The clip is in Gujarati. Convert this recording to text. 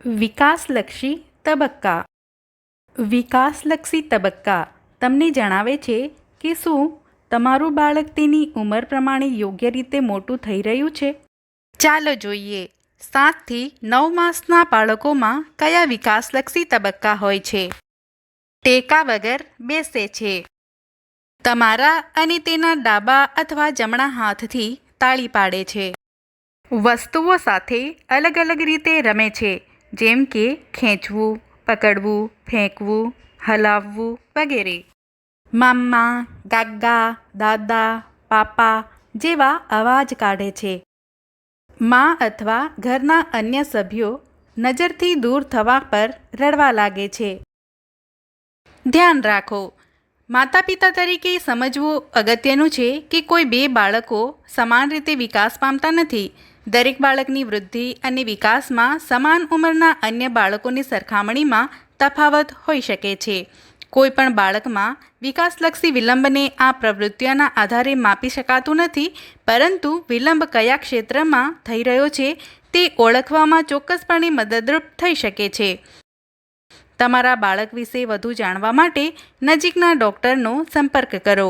વિકાસલક્ષી તબક્કા. વિકાસલક્ષી તબક્કા તમને જણાવે છે કે શું તમારું બાળક તેની ઉંમર પ્રમાણે યોગ્ય રીતે મોટું થઈ રહ્યું છે. ચાલો જોઈએ 7 થી 9 માસના બાળકોમાં કયા વિકાસલક્ષી તબક્કા હોય છે. ટેકા વગર બેસે છે. તમારા અને તેના ડાબા અથવા જમણા હાથથી તાળી પાડે છે. વસ્તુઓ સાથે અલગ અલગ રીતે રમે છે, જેમ કે ખેંચવું, પકડવું, ફેંકવું, હલાવવું વગેરે. મમ્મા, ગાગા, દાદા, પાપા જેવા અવાજ કાઢે છે. મા અથવા ઘરના અન્ય સભ્યો નજરથી દૂર થવા પર રડવા લાગે છે. ધ્યાન રાખો, માતા પિતા તરીકે સમજવું અગત્યનું છે કે કોઈ બે બાળકો સમાન રીતે વિકાસ પામતા નથી. દરેક બાળકની વૃદ્ધિ અને વિકાસમાં સમાન ઉંમરના અન્ય બાળકોની સરખામણીમાં તફાવત હોઈ શકે છે. કોઈ પણ બાળકમાં વિકાસલક્ષી વિલંબને આ પ્રવૃત્તિઓના આધારે માપી શકાતું નથી, પરંતુ વિલંબ કયા ક્ષેત્રમાં થઈ રહ્યો છે તે ઓળખવામાં ચોક્કસપણે મદદરૂપ થઈ શકે છે. તમારા બાળક વિશે વધુ જાણવા માટે નજીકના ડૉક્ટરનો સંપર્ક કરો.